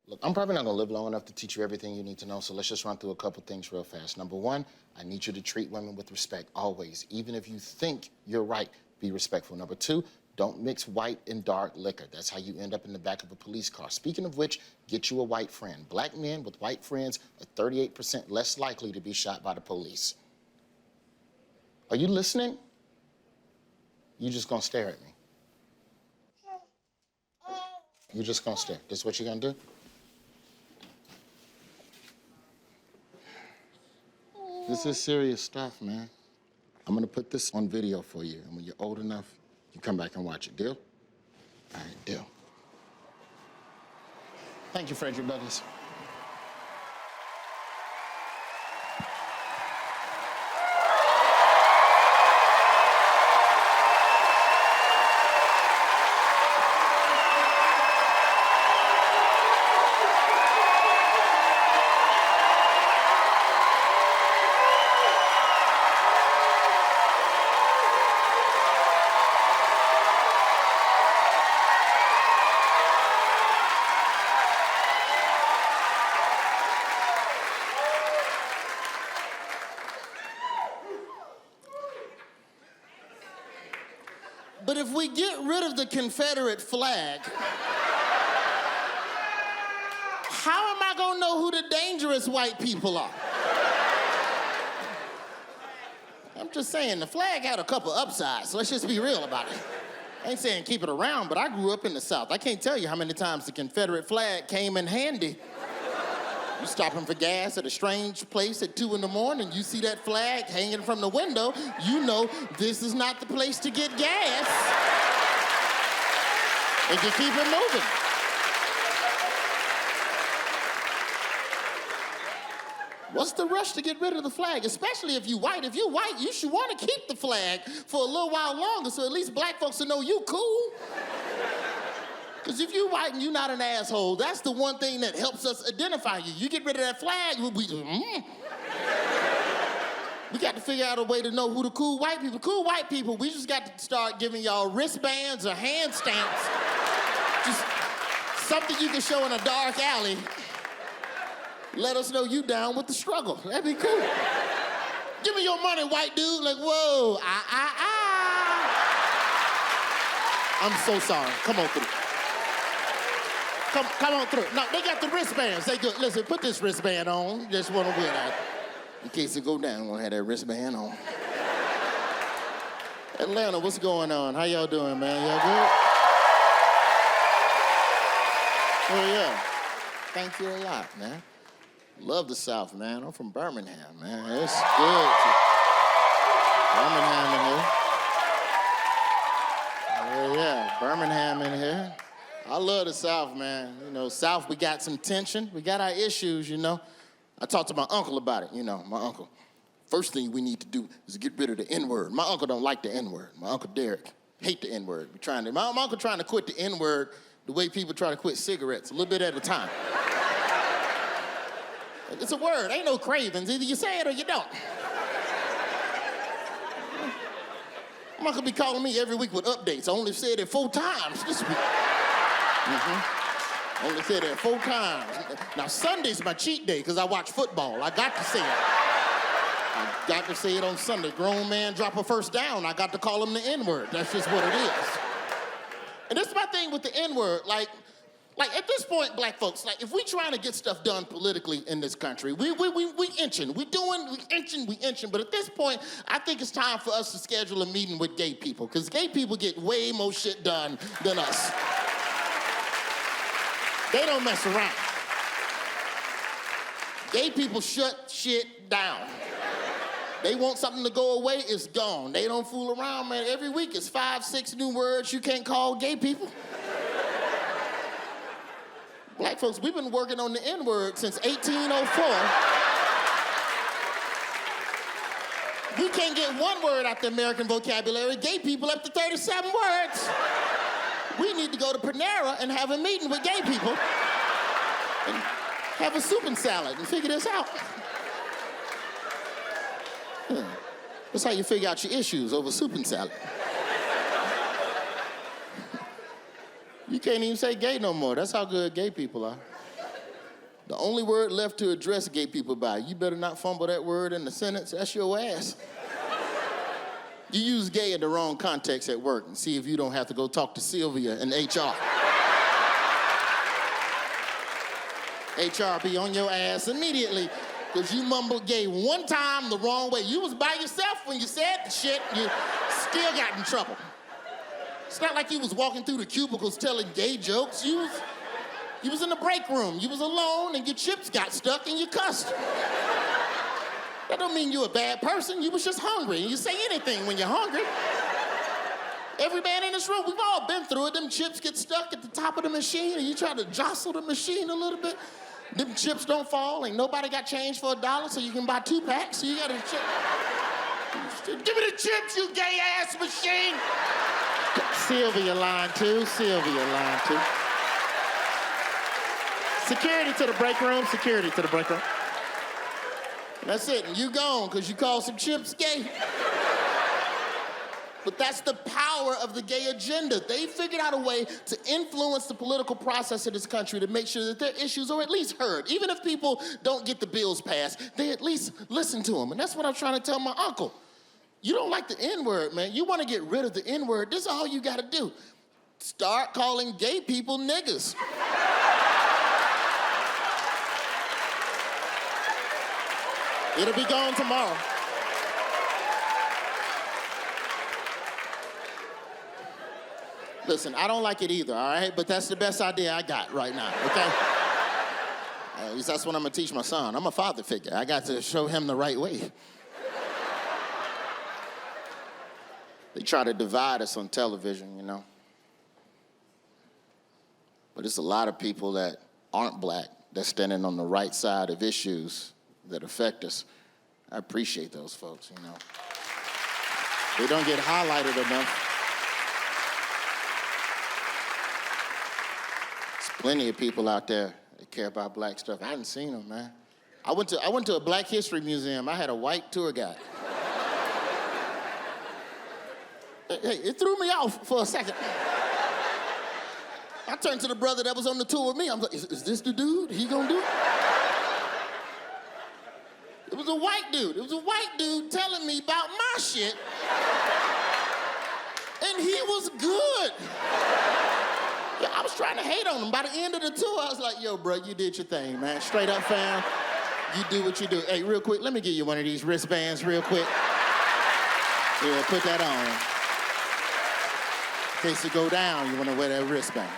Look, I'm probably not gonna live long enough to teach you everything you need to know, so let's just run through a couple things real fast. Number one, I need you to treat women with respect, always. Even if you think you're right, be respectful. Number two, don't mix white and dark liquor. That's how you end up in the back of a police car. Speaking of which, get you a white friend. Black men with white friends are 38% less likely to be shot by the police. Are you listening? You just gonna stare at me. You just gonna stare. This what you gonna do? This is serious stuff, man. I'm gonna put this on video for you, and when you're old enough, you come back and watch it. Deal? All right, deal. Thank you, Frederick Douglass. But if we get rid of the Confederate flag, how am I gonna know who the dangerous white people are? I'm just saying, the flag had a couple upsides, so let's just be real about it. I ain't saying keep it around, but I grew up in the South. I can't tell you how many times the Confederate flag came in handy. You stopping for gas at a strange place at 2 in the morning, you see that flag hanging from the window, you know this is not the place to get gas. And you keep it moving. What's the rush to get rid of the flag? Especially if you're white. If you're white, you should want to keep the flag for a little while longer so at least black folks will know you cool. Because if you're white and you're not an asshole, that's the one thing that helps us identify you. You get rid of that flag, we got to figure out a way to know who the cool white people. Cool white people, we just got to start giving y'all wristbands or hand stamps. Just something you can show in a dark alley. Let us know you down with the struggle. That'd be cool. Give me your money, white dude. Like, whoa, I'm so sorry. Come on through. Come on through. No, they got the wristbands. They good. Listen, put this wristband on. Just want to wear that. In case it go down, we'll have that wristband on. Atlanta, what's going on? How y'all doing, man? Y'all good? Oh, yeah. Thank you a lot, man. Love the South, man. I'm from Birmingham, man. It's good. Birmingham in here. Oh, yeah. Birmingham in here. I love the South, man. You know, South, we got some tension. We got our issues, you know. I talked to my uncle about it, you know, my uncle. First thing we need to do is get rid of the N-word. My uncle don't like the N-word. My Uncle Derek hate the N-word. My uncle trying to quit the N-word the way people try to quit cigarettes, a little bit at a time. It's a word, ain't no cravings. Either you say it or you don't. My uncle be calling me every week with updates. I only said it 4 times this week. Only said that 4 times. Now, Sunday's my cheat day because I watch football. I got to say it. I got to say it on Sunday. Grown man drop a first down, I got to call him the N-word. That's just what it is. And this is my thing with the N-word. Like at this point, black folks, like if we trying to get stuff done politically in this country, we inching. We inching. But at this point, I think it's time for us to schedule a meeting with gay people because gay people get way more shit done than us. They don't mess around. Gay people shut shit down. They want something to go away, it's gone. They don't fool around, man. Every week it's 5, 6 new words you can't call gay people. Black folks, we've been working on the N-word since 1804. We can't get one word out the American vocabulary. Gay people up to 37 words. We need to go to Panera and have a meeting with gay people and have a soup and salad and figure this out. That's how you figure out your issues, over soup and salad. You can't even say gay no more. That's how good gay people are. The only word left to address gay people by, you better not fumble that word in the sentence, that's your ass. You use gay in the wrong context at work and see if you don't have to go talk to Sylvia in HR. HR be on your ass immediately because you mumbled gay one time the wrong way. You was by yourself when you said the shit, you still got in trouble. It's not like you was walking through the cubicles telling gay jokes. You was in the break room. You was alone and your chips got stuck and you cussed. That don't mean you're a bad person. You was just hungry and you say anything when you're hungry. Every man in this room, we've all been through it. Them chips get stuck at the top of the machine and you try to jostle the machine a little bit. Them chips don't fall. Ain't nobody got change for $1 so you can buy 2 packs. So you gotta give me the chips, you gay ass machine. Sylvia line 2, Sylvia line 2. Security to the break room, security to the break room. That's it, and you gone, because you called some chips gay. But that's the power of the gay agenda. They figured out a way to influence the political process of this country to make sure that their issues are at least heard. Even if people don't get the bills passed, they at least listen to them. And that's what I'm trying to tell my uncle. You don't like the N-word, man. You want to get rid of the N-word, this is all you got to do. Start calling gay people niggas. It'll be gone tomorrow. Listen, I don't like it either, all right? But that's the best idea I got right now, okay? At least that's what I'm gonna teach my son. I'm a father figure. I got to show him the right way. They try to divide us on television, you know? But it's a lot of people that aren't black that's standing on the right side of issues that affect us. I appreciate those folks, you know. They don't get highlighted enough. There's plenty of people out there that care about black stuff. I haven't seen them, man. I went to a Black History Museum. I had a white tour guide. Hey, it threw me off for a second. I turned to the brother that was on the tour with me. I'm like, is this the dude? He gonna do it? It was a white dude. It was a white dude telling me about my shit. And he was good. Yeah, I was trying to hate on him. By the end of the tour, I was like, yo, bro, you did your thing, man. Straight up, fam. You do what you do. Hey, real quick, let me give you one of these wristbands real quick. Yeah, put that on. In case you go down, you want to wear that wristband.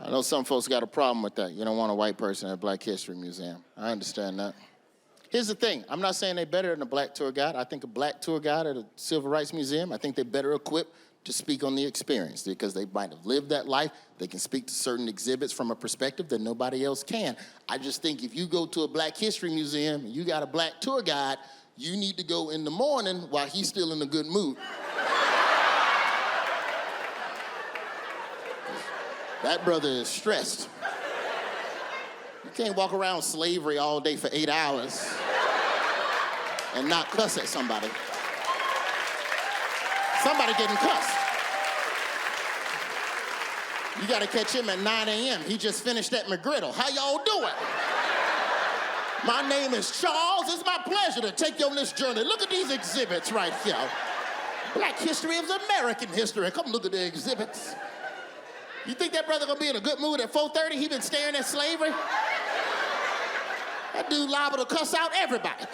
I know some folks got a problem with that. You don't want a white person at a Black History Museum. I understand that. Here's the thing. I'm not saying they're better than a black tour guide. I think a black tour guide at a Civil Rights Museum, I think they're better equipped to speak on the experience because they might have lived that life. They can speak to certain exhibits from a perspective that nobody else can. I just think if you go to a Black History Museum and you got a black tour guide, you need to go in the morning while he's still in a good mood. That brother is stressed. You can't walk around slavery all day for 8 hours and not cuss at somebody. Somebody getting cussed. You gotta catch him at 9 a.m. He just finished at McGriddle. How y'all doing? My name is Charles. It's my pleasure to take you on this journey. Look at these exhibits right here. Black history is American history. Come look at the exhibits. You think that brother gonna be in a good mood at 4:30? He been staring at slavery? That dude liable to cuss out everybody.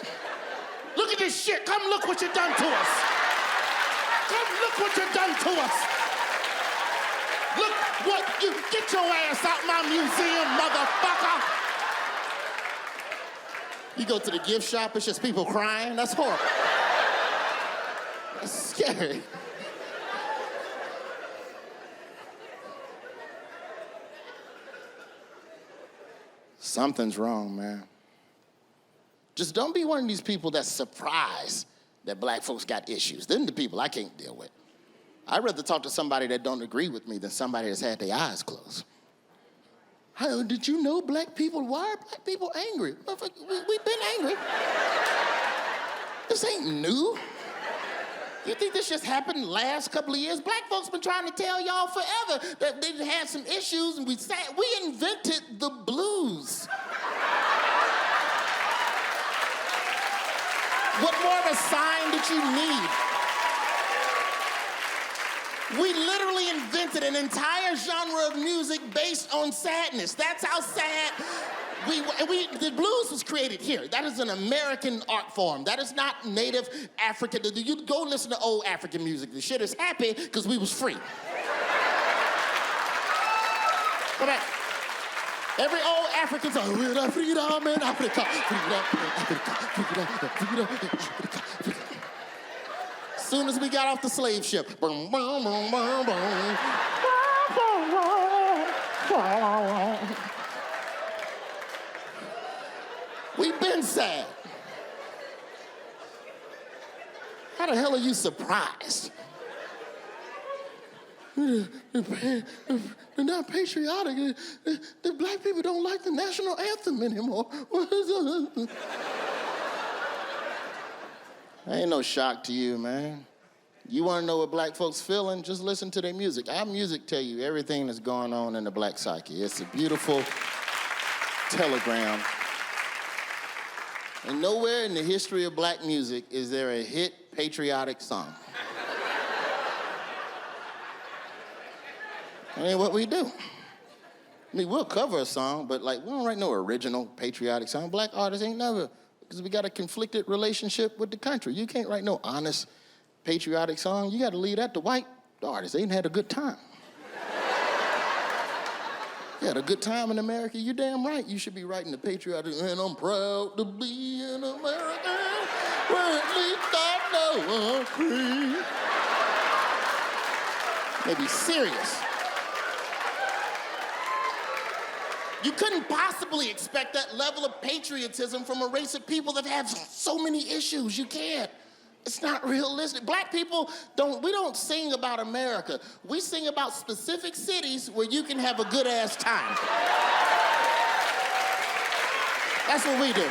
Look at this shit. Come look what you done to us. Come look what you done to us. Look what you, get your ass out my museum, motherfucker. You go to the gift shop, it's just people crying. That's horrible. That's scary. Something's wrong, man. Just don't be one of these people that's surprised that black folks got issues. Them the people I can't deal with. I'd rather talk to somebody that don't agree with me than somebody that's had their eyes closed. How, did you know black people, why are black people angry? We've been angry. This ain't new. You think this just happened last couple of years? Black folks been trying to tell y'all forever that they had some issues, and we invented the blues. What more of a sign did you need? We literally invented an entire genre of music based on sadness. That's how sad the blues was created here. That is an American art form. That is not native African. You go listen to old African music. The shit is happy because we was free. Go back. Every old African song, freedom in Africa, freedom in Africa, freedom in Africa. As soon as we got off the slave ship, boom, boom, boom, boom, boom. We've been sad. How the hell are you surprised? They're not patriotic. The black people don't like the national anthem anymore. Ain't no shock to you, man. You want to know what black folks feeling? Just listen to their music. Our music tell you everything that's going on in the black psyche. It's a beautiful telegram. And nowhere in the history of black music is there a hit patriotic song. That ain't what we do. I mean, we'll cover a song, but like, we don't write no original patriotic song. Black artists ain't never, because we got a conflicted relationship with the country. You can't write no honest patriotic song. You got to leave that to white artists. They ain't had a good time. You had a good time in America, you're damn right. You should be writing the patriotic, and I'm proud to be an American, where at least I know I'm free. Maybe serious. You couldn't possibly expect that level of patriotism from a race of people that have so many issues. You can't. It's not realistic. Black people we don't sing about America. We sing about specific cities where you can have a good-ass time. That's what we do.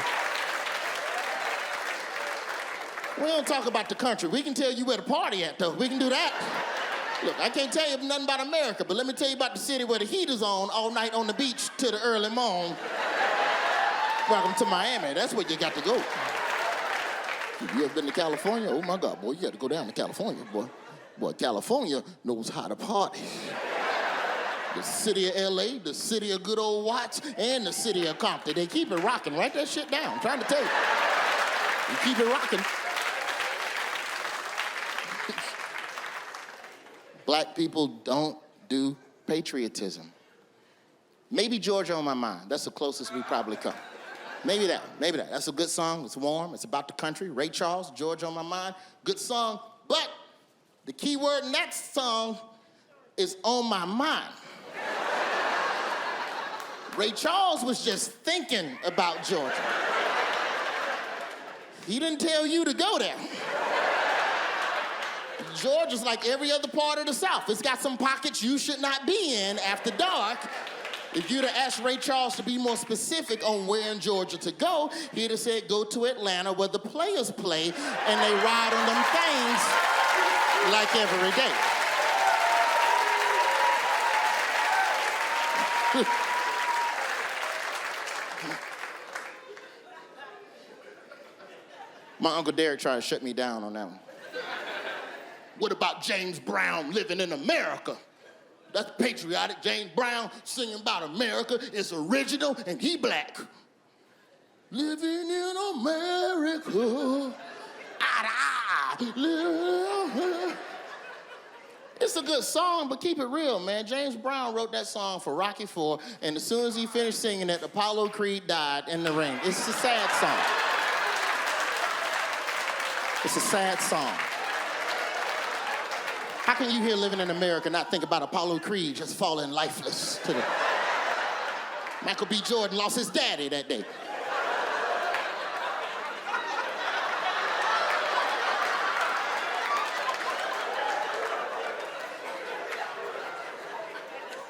We don't talk about the country. We can tell you where to party at, though. We can do that. Look, I can't tell you nothing about America, but let me tell you about the city where the heat is on all night on the beach till the early morning. Welcome to Miami. That's where you got to go. If you ever been to California, oh my God, boy, you got to go down to California, boy. Boy, California knows how to party. The city of LA, the city of good old Watts, and the city of Compton. They keep it rocking. Write that shit down. I'm trying to tell you. You keep it rocking. Black people don't do patriotism. Maybe Georgia on My Mind. That's the closest we probably come. Maybe that. That's a good song. It's warm. It's about the country. Ray Charles, Georgia on My Mind. Good song. But the key word in that song is on my mind. Ray Charles was just thinking about Georgia. He didn't tell you to go there. Georgia's like every other part of the South. It's got some pockets you should not be in after dark. If you'd have asked Ray Charles to be more specific on where in Georgia to go, he'd have said, go to Atlanta where the players play and they ride on them things like every day. My Uncle Derek tried to shut me down on that one. What about James Brown living in America? That's patriotic. James Brown singing about America. It's original, and he black. Living in America. It's a good song, but keep it real, man. James Brown wrote that song for Rocky IV, and as soon as he finished singing it, Apollo Creed died in the ring. It's a sad song. It's a sad song. How can you here living in America not think about Apollo Creed just falling lifeless to the... Michael B. Jordan lost his daddy that day.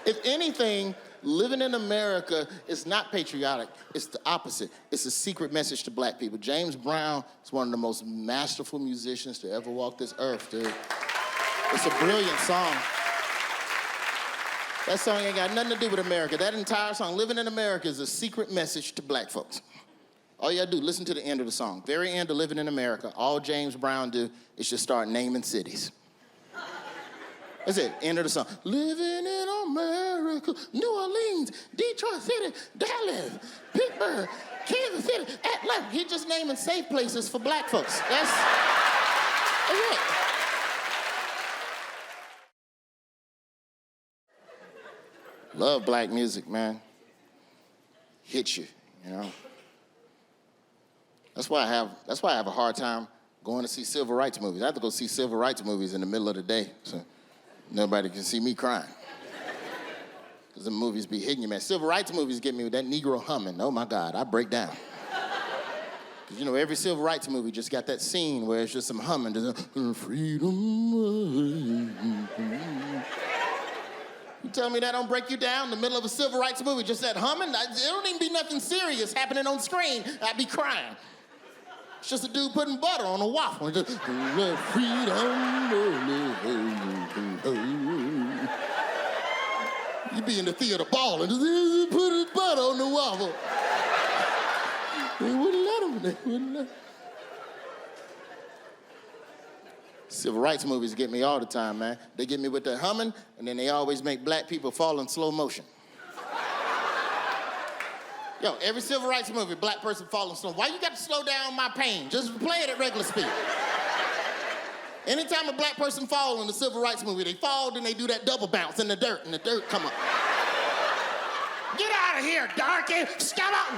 If anything, living in America is not patriotic. It's the opposite. It's a secret message to black people. James Brown is one of the most masterful musicians to ever walk this earth, dude. It's a brilliant song. That song ain't got nothing to do with America. That entire song, Living in America, is a secret message to black folks. All you gotta do, listen to the end of the song. Very end of Living in America, all James Brown do is just start naming cities. That's it, end of the song. Living in America, New Orleans, Detroit City, Dallas, Pittsburgh, Kansas City, Atlanta. He just naming safe places for black folks. That's it. Love black music, man. Hits you, you know. That's why I have a hard time going to see civil rights movies. I have to go see civil rights movies in the middle of the day, so nobody can see me crying. Because the movies be hitting you, man. Civil rights movies get me with that Negro humming. Oh my God, I break down. Because you know, every civil rights movie just got that scene where it's just some humming. Freedom. You tell me that don't break you down in the middle of a civil rights movie, just that humming? There don't even be nothing serious happening on screen. I'd be crying. It's just a dude putting butter on a waffle. Just, freedom. You be in the theater balling, just put his butter on the waffle. They wouldn't let him. Civil rights movies get me all the time, man. They get me with their humming, and then they always make black people fall in slow motion. Yo, every civil rights movie, black person falling slow. Why you got to slow down my pain? Just play it at regular speed. Anytime a black person falls in a civil rights movie, they fall, then they do that double bounce in the dirt, and the dirt come up. Get out of here, darky! Stop out!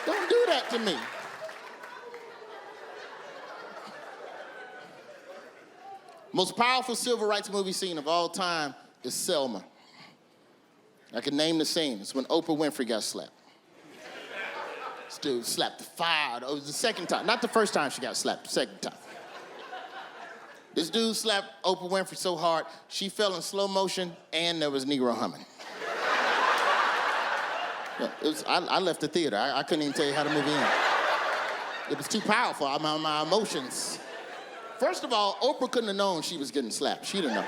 Don't do that to me. Most powerful civil rights movie scene of all time is Selma. I can name the scene. It's when Oprah Winfrey got slapped. This dude slapped the fire. It was the second time. Not the first time she got slapped, the second time. This dude slapped Oprah Winfrey so hard, she fell in slow motion, and there was Negro humming. I left the theater. I couldn't even tell you how the movie ended. It was too powerful. My emotions. First of all, Oprah couldn't have known she was getting slapped. She didn't know.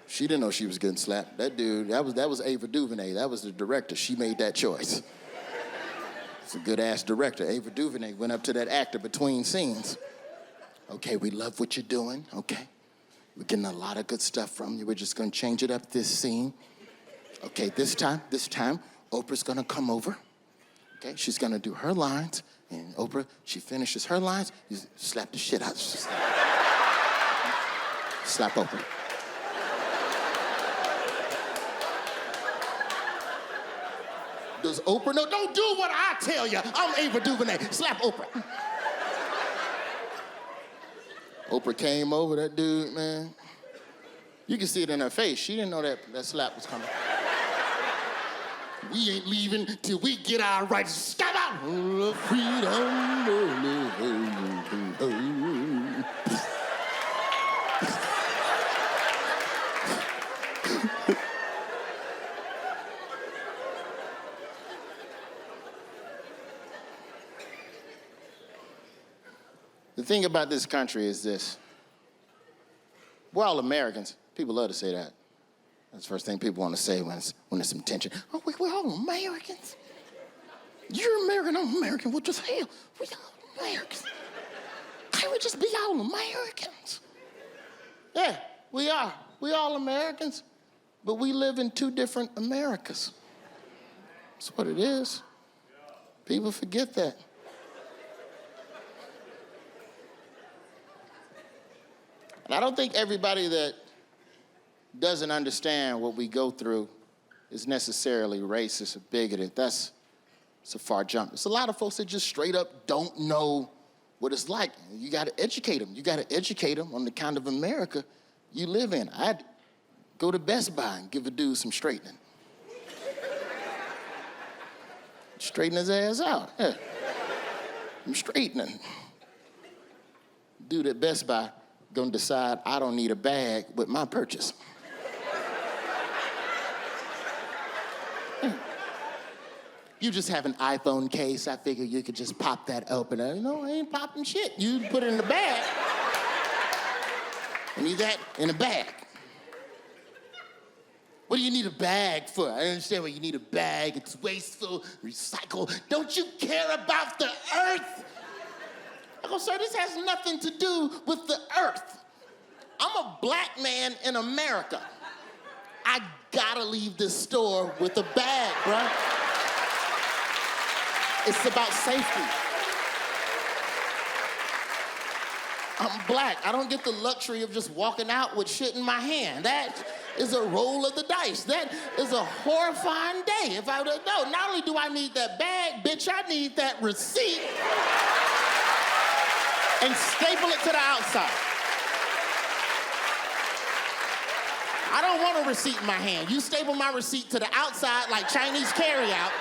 She didn't know she was getting slapped. That dude, that was Ava DuVernay. That was the director. She made that choice. It's a good-ass director. Ava DuVernay went up to that actor between scenes. Okay, we love what you're doing, okay? We're getting a lot of good stuff from you. We're just gonna change it up this scene. Okay, this time, Oprah's gonna come over. Okay, she's gonna do her lines, and Oprah, she finishes her lines, you slap the shit out. Slap Oprah. Does Oprah know? Don't do what I tell you. I'm Ava DuVernay. Slap Oprah. Oprah came over, that dude, man. You can see it in her face. She didn't know that slap was coming. We ain't leaving till we get our rights. Stop out! Freedom. The thing about this country is this. We're all Americans. People love to say that. That's the first thing people want to say when there's some tension. Oh, we're all Americans. You're American, I'm American. Well, just hell, we're all Americans. Can't we just be all Americans? Yeah, we are. We all Americans, but we live in two different Americas. That's what it is. People forget that. And I don't think everybody that doesn't understand what we go through is necessarily racist or bigoted. It's a far jump. There's a lot of folks that just straight up don't know what it's like. You got to educate them. You got to educate them on the kind of America you live in. I'd go to Best Buy and give a dude some straightening. Straighten his ass out. Yeah. I'm straightening. Dude at Best Buy gonna decide I don't need a bag with my purchase. You just have an iPhone case. I figure you could just pop that open. No, I ain't popping shit. You put it in the bag. I need that in a bag. What do you need a bag for? I understand why you need a bag. It's wasteful, recycle. Don't you care about the earth? I go, sir, this has nothing to do with the earth. I'm a black man in America. I gotta leave this store with a bag, bruh. It's about safety. I'm black. I don't get the luxury of just walking out with shit in my hand. That is a roll of the dice. That is a horrifying day. If I would know, not only do I need that bag, bitch, I need that receipt and staple it to the outside. I don't want a receipt in my hand. You staple my receipt to the outside like Chinese carryout,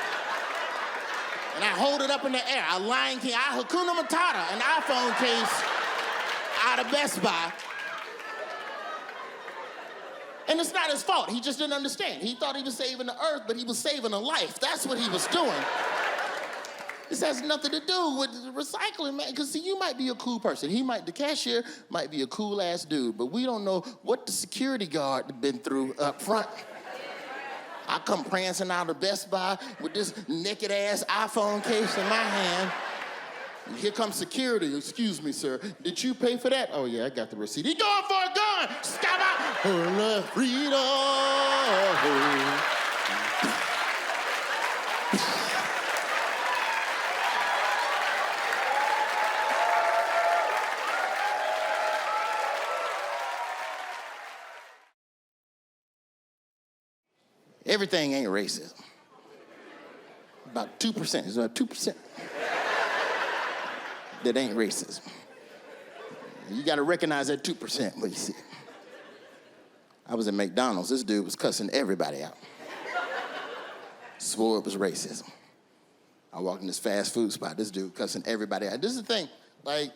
and I hold it up in the air. I Lion King, I Hakuna Matata, an iPhone case out of Best Buy. And it's not his fault. He just didn't understand. He thought he was saving the earth, but he was saving a life. That's what he was doing. This has nothing to do with recycling, man. Because, see, you might be a cool person. The cashier might be a cool-ass dude, but we don't know what the security guard been through up front. I come prancing out of Best Buy with this naked-ass iPhone case in my hand. And here comes security. Excuse me, sir. Did you pay for that? Oh, yeah, I got the receipt. He going for a gun! Stop out! Freedom! Everything ain't racism. About 2%. It's about 2% that ain't racism. You gotta recognize that 2%, but you see. I was at McDonald's. This dude was cussing everybody out. Swore it was racism. I walked in this fast food spot. This dude cussing everybody out. This is the thing. Like,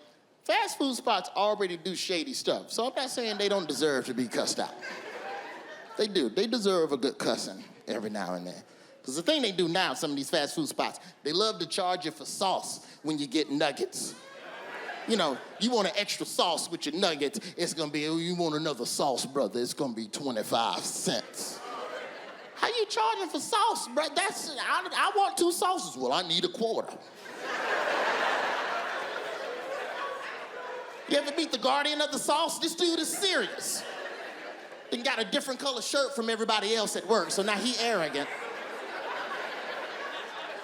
fast food spots already do shady stuff. So I'm not saying they don't deserve to be cussed out. They do. They deserve a good cussing every now and then. Because the thing they do now, some of these fast food spots, they love to charge you for sauce when you get nuggets. You know, you want an extra sauce with your nuggets, it's gonna be, oh, you want another sauce, brother, it's gonna be 25 cents. How you charging for sauce, bro? I want 2 sauces. Well, I need a quarter. You ever meet the guardian of the sauce? This dude is serious. He got a different color shirt from everybody else at work, so now he arrogant.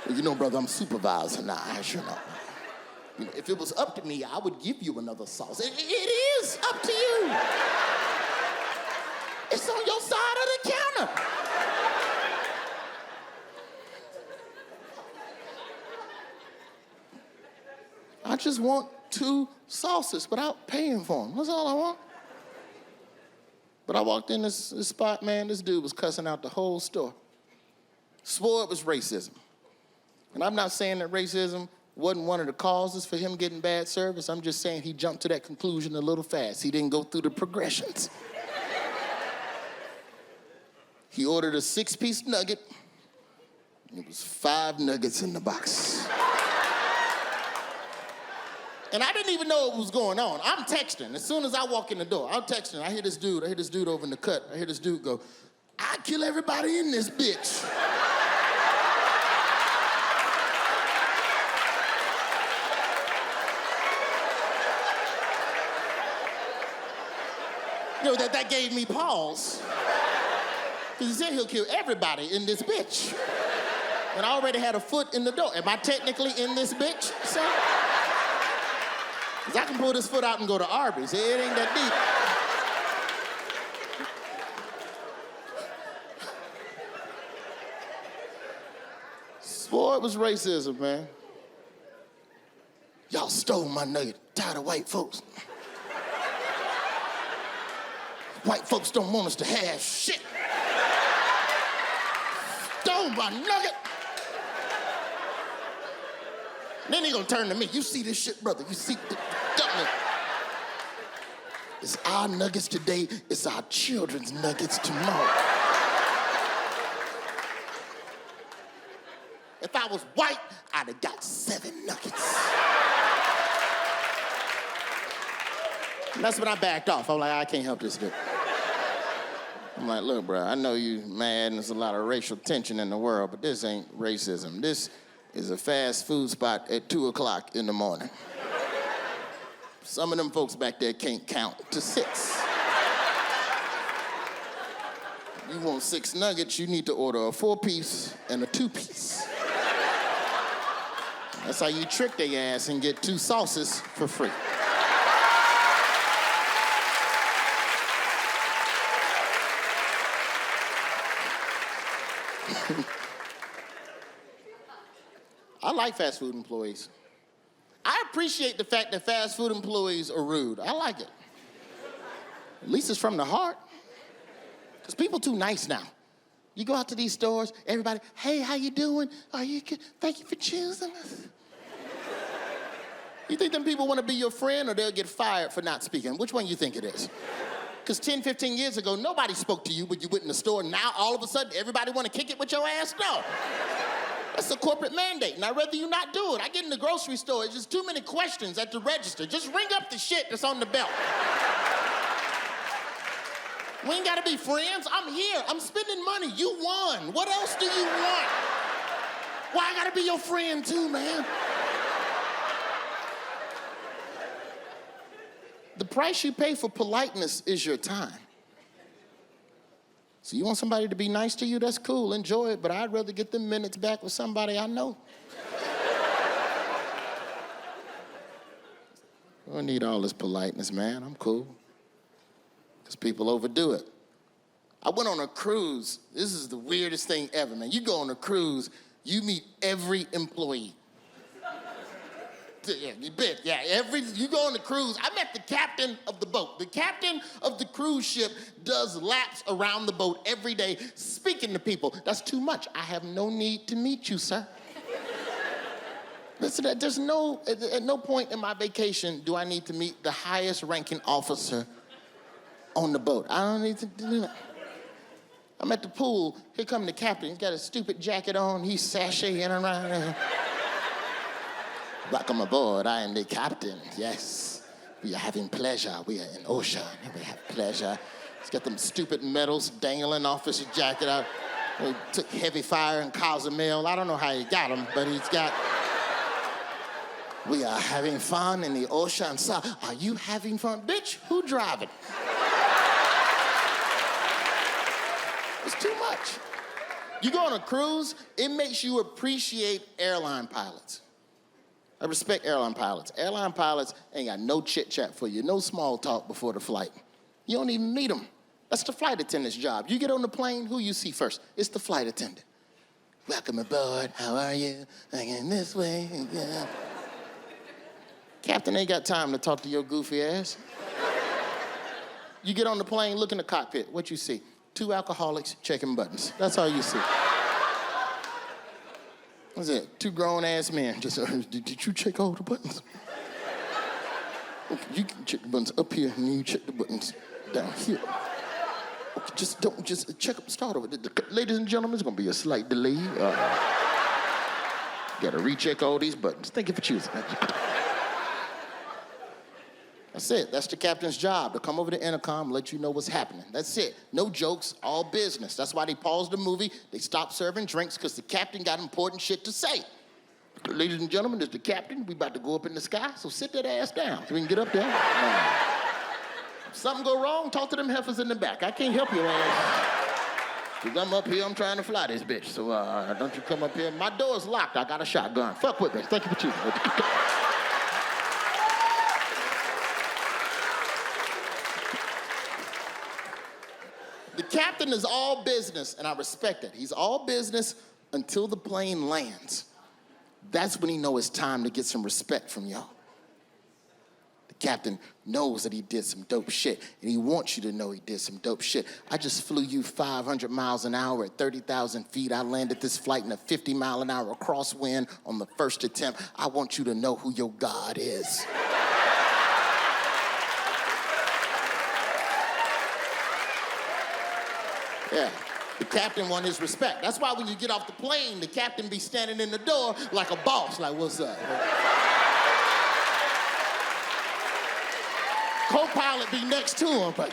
Well, you know, brother, I'm supervisor now. I sure know. You know, if it was up to me, I would give you another sauce. It is up to you. It's on your side of the counter. I just want 2 sauces without paying for them. That's all I want. But I walked in this spot, man, this dude was cussing out the whole store. Swore it was racism. And I'm not saying that racism wasn't one of the causes for him getting bad service. I'm just saying he jumped to that conclusion a little fast. He didn't go through the progressions. He ordered a 6-piece nugget. It was 5 nuggets in the box. And I didn't even know what was going on. I'm texting. As soon as I walk in the door, I'm texting. I hear this dude over in the cut. I hear this dude go, "I'd kill everybody in this bitch." You know, that gave me pause. Because he said he'll kill everybody in this bitch. And I already had a foot in the door. Am I technically in this bitch, sir? Because I can pull this foot out and go to Arby's. It ain't that deep. Swore it was racism, man. Y'all stole my nugget. Tired of white folks. White folks don't want us to have shit. Stole my nugget. Then he gonna turn to me. You see this shit, brother? You see the government? It's our nuggets today. It's our children's nuggets tomorrow. If I was white, I'd have got 7 nuggets. And that's when I backed off. I'm like, I can't help this dude. I'm like, look, bro, I know you mad and there's a lot of racial tension in the world, but this ain't racism. This is a fast food spot at 2 o'clock in the morning. Some of them folks back there can't count to 6. You want 6 nuggets, you need to order a 4-piece and a 2-piece. That's how you trick their ass and get 2 sauces for free. I like fast food employees. I appreciate the fact that fast food employees are rude. I like it. At least it's from the heart. Because people too nice now. You go out to these stores, everybody, hey, how you doing? Are you good? Thank you for choosing us. You think them people want to be your friend or they'll get fired for not speaking? Which one you think it is? Because 10, 15 years ago, nobody spoke to you when you went in the store. Now, all of a sudden, everybody want to kick it with your ass? No. That's a corporate mandate, and I'd rather you not do it. I get in the grocery store, it's just too many questions at the register. Just ring up the shit that's on the belt. We ain't gotta be friends. I'm here, I'm spending money. You won. What else do you want? Why I gotta be your friend too, man? The price you pay for politeness is your time. So you want somebody to be nice to you, that's cool, enjoy it, but I'd rather get them minutes back with somebody I know. I don't need all this politeness, man, I'm cool. Because people overdo it. I went on a cruise. This is the weirdest thing ever, man. You go on a cruise, you meet every employee. Yeah, you bet. Yeah, you go on the cruise. I met the captain of the boat. The captain of the cruise ship does laps around the boat every day, speaking to people. That's too much. I have no need to meet you, sir. Listen, at no point in my vacation do I need to meet the highest ranking officer on the boat. I don't need to do that. I'm at the pool. Here come the captain. He's got a stupid jacket on. He's sashaying around. Welcome aboard, I am the captain, yes. We are having pleasure, we are in ocean, and we have pleasure. He's got them stupid medals dangling off his jacket out. He took heavy fire in Cozumel. I don't know how he got them, but he's got... We are having fun in the ocean. So, are you having fun? Bitch, who driving? It's too much. You go on a cruise, it makes you appreciate airline pilots. I respect airline pilots. Airline pilots ain't got no chit-chat for you, no small talk before the flight. You don't even meet them. That's the flight attendant's job. You get on the plane, who you see first? It's the flight attendant. Welcome aboard, how are you? Hanging this way, yeah. Captain ain't got time to talk to your goofy ass. You get on the plane, look in the cockpit, what you see? 2 alcoholics checking buttons. That's all you see. What's that? 2 grown-ass men. Just, did you check all the buttons? Okay, you can check the buttons up here, and you check the buttons down here. Okay, just check up, start over. Ladies and gentlemen, there's gonna be a slight delay. Gotta recheck all these buttons. Thank you for choosing. That's it. That's the captain's job, to come over the intercom, let you know what's happening. That's it. No jokes, all business. That's why they paused the movie. They stopped serving drinks because the captain got important shit to say. Ladies and gentlemen, this is the captain. We about to go up in the sky, so sit that ass down so we can get up there. If something go wrong, talk to them heifers in the back. I can't help you, man. Because I'm up here, I'm trying to fly this bitch. So don't you come up here. My door's locked. I got a shotgun. Fuck with me. Thank you for choosing. The captain is all business, and I respect it. He's all business until the plane lands. That's when he knows it's time to get some respect from y'all. The captain knows that he did some dope shit, and he wants you to know he did some dope shit. I just flew you 500 miles an hour at 30,000 feet. I landed this flight in a 50-mile-an-hour crosswind on the first attempt. I want you to know who your God is. Yeah. The captain won his respect. That's why when you get off the plane, the captain be standing in the door like a boss, like, what's up? Co-pilot be next to him, but...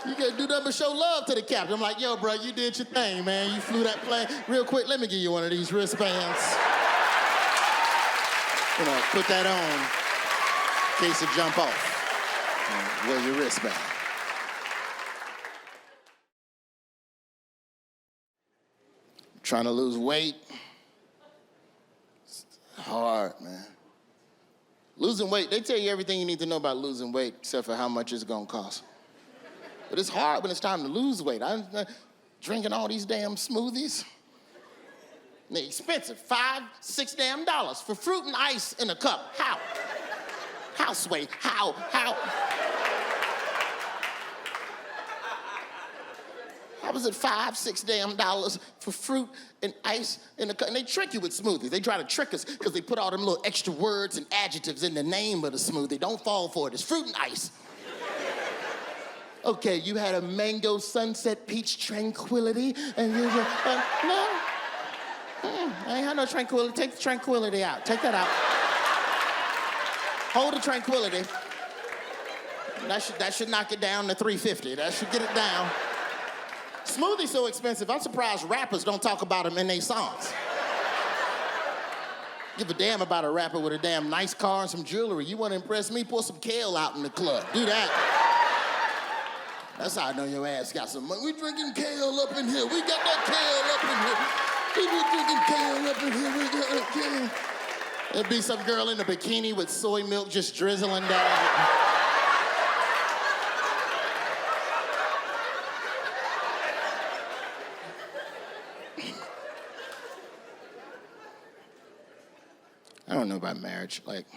You gotta do nothing but show love to the captain. I'm like, yo, bro, you did your thing, man. You flew that plane. Real quick, let me give you one of these wristbands. You know, put that on in case it jump off. Wear your wristband. Trying to lose weight. It's hard, man. Losing weight, they tell you everything you need to know about losing weight except for how much it's gonna cost. But it's hard when it's time to lose weight. I'm drinking all these damn smoothies. They're expensive, $5, $6 damn dollars for fruit and ice in a cup. How? How, Sway? How? How was it $5, $6 damn dollars for fruit and ice in a cup? And they trick you with smoothies. They try to trick us because they put all them little extra words and adjectives in the name of the smoothie. Don't fall for it. It's fruit and ice. Okay, you had a mango sunset peach tranquility, and you just, no. I ain't had no tranquility. Take the tranquility out. Take that out. Hold the tranquility. That should knock it down to $3.50. That should get it down. Smoothies so expensive, I'm surprised rappers don't talk about them in their songs. Give a damn about a rapper with a damn nice car and some jewelry. You want to impress me? Pour some kale out in the club. Do that. That's how I know your ass got some money. We drinking kale up in here. We got that kale up in here. We drinking kale up in here. We got that kale. There'd be some girl in a bikini with soy milk just drizzling down. I don't know about marriage. Like,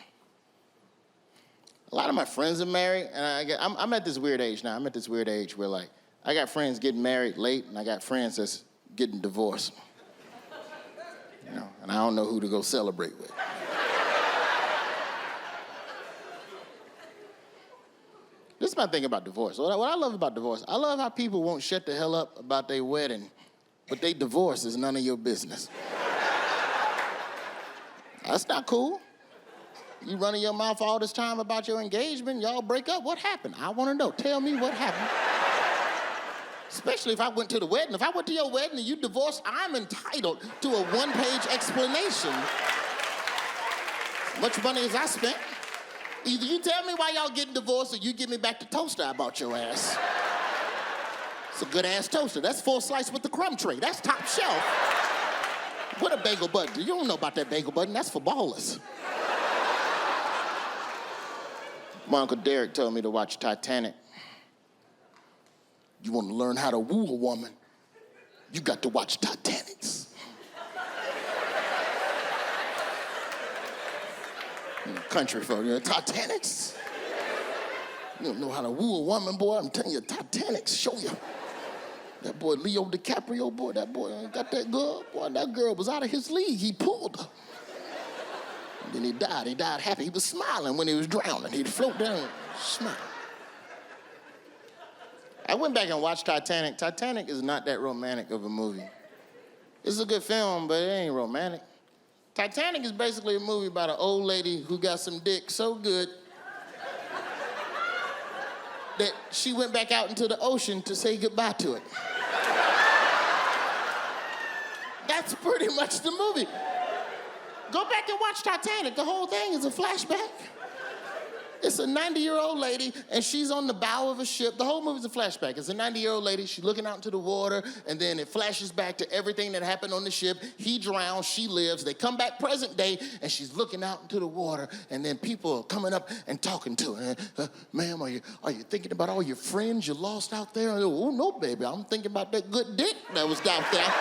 a lot of my friends are married, and I'm at this weird age now. I'm at this weird age where, like, I got friends getting married late, and I got friends that's getting divorced. You know, and I don't know who to go celebrate with. This is my thing about divorce. What I love about divorce, I love how people won't shut the hell up about their wedding, but they divorce is none of your business. That's not cool. You running your mouth all this time about your engagement, y'all break up, what happened? I want to know. Tell me what happened. Especially if I went to the wedding. If I went to your wedding and you divorced, I'm entitled to a one-page explanation. As much money as I spent. Either you tell me why y'all getting divorced or you give me back the toaster I bought your ass. It's a good-ass toaster. That's 4 slices with the crumb tray. That's top shelf. What a bagel button. You don't know about that bagel button. That's for ballers. My Uncle Derek told me to watch Titanic. You want to learn how to woo a woman, you got to watch Titanics. Country folk, you know, Titanics? You don't know how to woo a woman, boy. I'm telling you, Titanics show you. That boy Leo DiCaprio, boy, that boy got that girl. Boy, that girl was out of his league. He pulled her. And then he died. He died happy. He was smiling when he was drowning. He'd float down and smile. I went back and watched Titanic. Titanic is not that romantic of a movie. It's a good film, but it ain't romantic. Titanic is basically a movie about an old lady who got some dick so good that she went back out into the ocean to say goodbye to it. That's pretty much the movie. Go back and watch Titanic. The whole thing is a flashback. It's a 90-year-old lady, and she's on the bow of a ship. The whole movie's a flashback. It's a 90-year-old lady. She's looking out into the water, and then it flashes back to everything that happened on the ship. He drowns, she lives. They come back present day, and she's looking out into the water, and then people are coming up and talking to her. Ma'am, are you thinking about all your friends you lost out there? Oh, no, baby. I'm thinking about that good dick that was out there.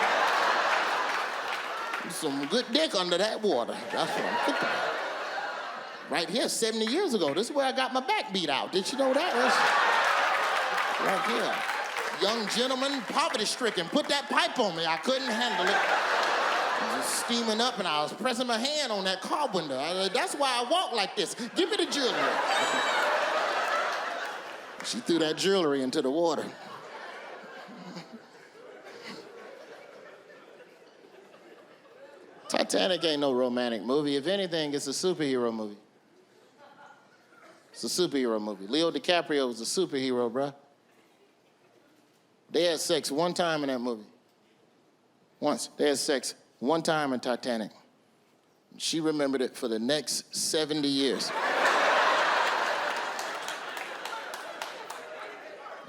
some good dick under that water. That's what I'm thinking about. Right here, 70 years ago, this is where I got my back beat out. Did you know that? That's right here. Young gentleman, poverty-stricken, put that pipe on me. I couldn't handle it. It was steaming up, and I was pressing my hand on that car window. That's why I walk like this. Give me the jewelry. She threw that jewelry into the water. Titanic ain't no romantic movie. If anything, it's a superhero movie. It's a superhero movie. Leo DiCaprio was a superhero, bruh. They had sex one time in that movie. Once. They had sex one time in Titanic. She remembered it for the next 70 years.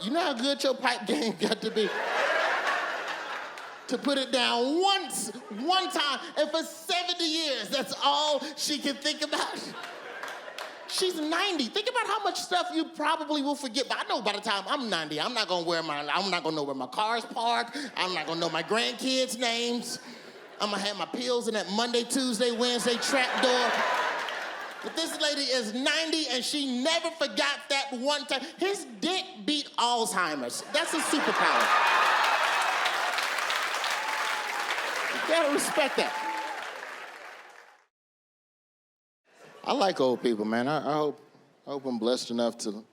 You know how good your pipe game got to be? To put it down once, one time, and for 70 years, that's all she can think about. She's 90. Think about how much stuff you probably will forget. But I know by the time I'm 90, I'm not gonna know where my car's parked. I'm not gonna know my grandkids' names. I'm gonna have my pills in that Monday, Tuesday, Wednesday trap door. But this lady is 90 and she never forgot that one time. His dick beat Alzheimer's. That's a superpower. You gotta respect that. I like old people, man. I hope I'm blessed enough to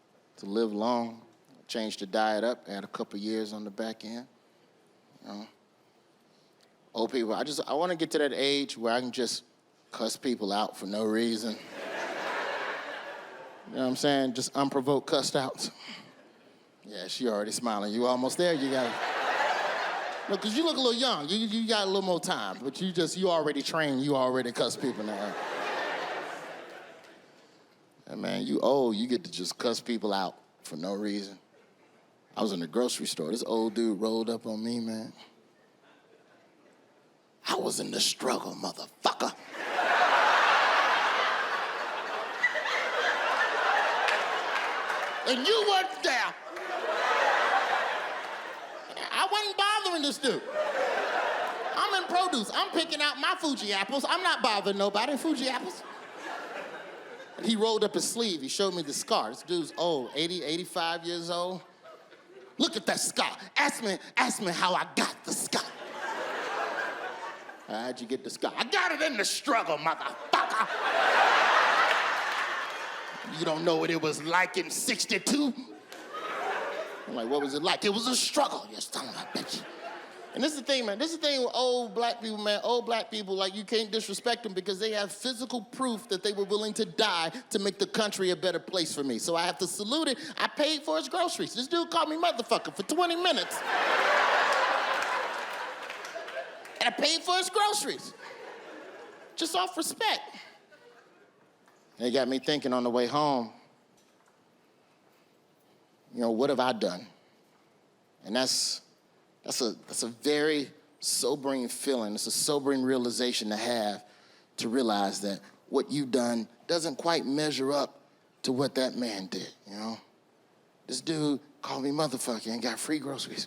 live long. I changed the diet up, add a couple years on the back end. You know, old people, I want to get to that age where I can just cuss people out for no reason. You know what I'm saying? Just unprovoked cussed outs. Yeah, she already smiling. You almost there? You got it. Look, because you look a little young. You got a little more time, but you already trained. You already cuss people now. And man, you old, you get to just cuss people out for no reason. I was in the grocery store. This old dude rolled up on me, man. I was in the struggle, motherfucker. And you weren't there. I wasn't bothering this dude. I'm in produce. I'm picking out my Fuji apples. I'm not bothering nobody. Fuji apples. He rolled up his sleeve. He showed me the scar. This dude's old, 80, 85 years old. Look at that scar. Ask me how I got the scar. How'd you get the scar? I got it in the struggle, motherfucker. You don't know what it was like in 62? I'm like, what was it like? It was a struggle. Yes, son of a bitch. And this is the thing, man. This is the thing with old black people, man. Old black people, like, you can't disrespect them because they have physical proof that they were willing to die to make the country a better place for me. So I have to salute it. I paid for his groceries. This dude called me motherfucker for 20 minutes. And I paid for his groceries. Just off respect. And it got me thinking on the way home, you know, what have I done? And that's a very sobering feeling. It's a sobering realization to have, to realize that what you've done doesn't quite measure up to what that man did, you know? This dude called me motherfucker and got free groceries.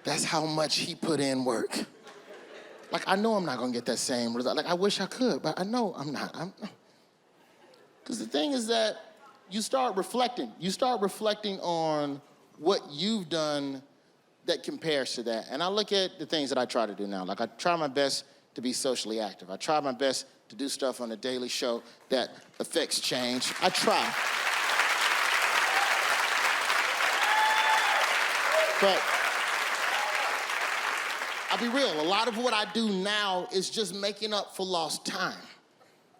That's how much he put in work. Like, I know I'm not gonna get that same result. Like, I wish I could, but I know I'm not. Because the thing is that you start reflecting. You start reflecting on what you've done that compares to that. And I look at the things that I try to do now. Like, I try my best to be socially active. I try my best to do stuff on the Daily Show that affects change. I try. But I'll be real, a lot of what I do now is just making up for lost time.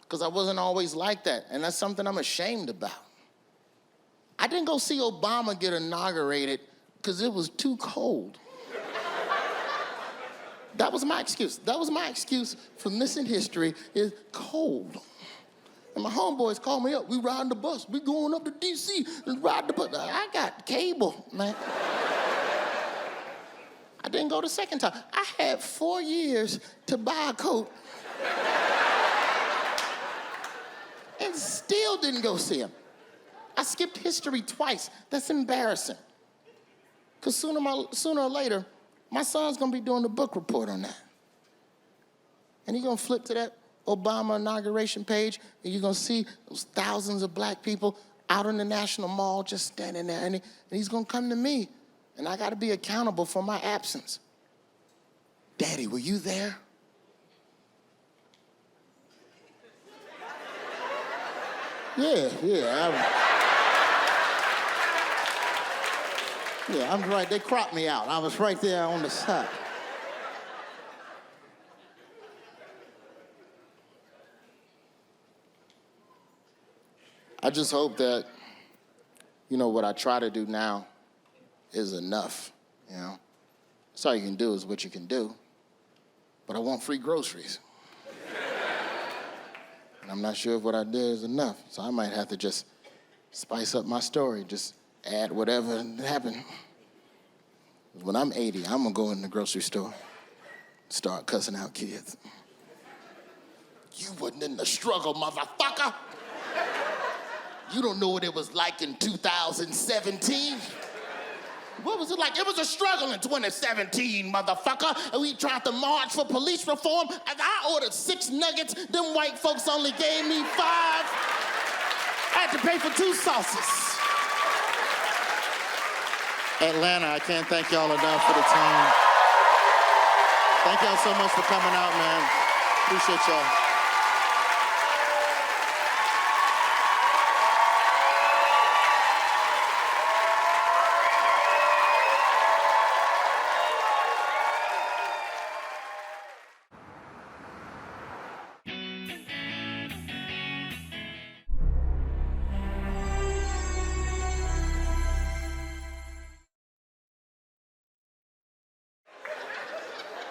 Because I wasn't always like that, and that's something I'm ashamed about. I didn't go see Obama get inaugurated because it was too cold. That was my excuse. That was my excuse for missing history, is cold. And my homeboys called me up. We riding the bus. We going up to D.C. and ride the bus. I got cable, man. I didn't go the second time. I had 4 years to buy a coat and still didn't go see him. I skipped history twice. That's embarrassing. Because sooner or later, My son's gonna be doing the book report on that. And he's gonna flip to that Obama inauguration page, and you're gonna see those thousands of black people out in the National Mall just standing there, and he's gonna come to me, and I gotta be accountable for my absence. Daddy, were you there? I'm right. They cropped me out. I was right there on the side. I just hope that, what I try to do now is enough, That's all you can do is what you can do. But I want free groceries. And I'm not sure if what I did is enough, so I might have to just spice up my story, just add whatever happened. When I'm 80, I'm gonna go in the grocery store, start cussing out kids. You wasn't in the struggle, motherfucker. You don't know what it was like in 2017. What was it like? It was a struggle in 2017, motherfucker. And we tried to march for police reform. And I ordered 6 nuggets. Them white folks only gave me 5. I had to pay for 2 sauces. Atlanta, I can't thank y'all enough for the time. Thank y'all so much for coming out, man. Appreciate y'all.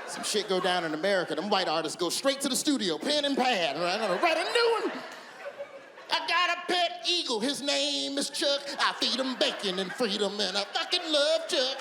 Some shit go down in America, them white artists go straight to the studio, pen and pad. I'm gonna write a new one. I got a pet eagle, his name is Chuck. I feed him bacon and freedom, and I fucking love Chuck.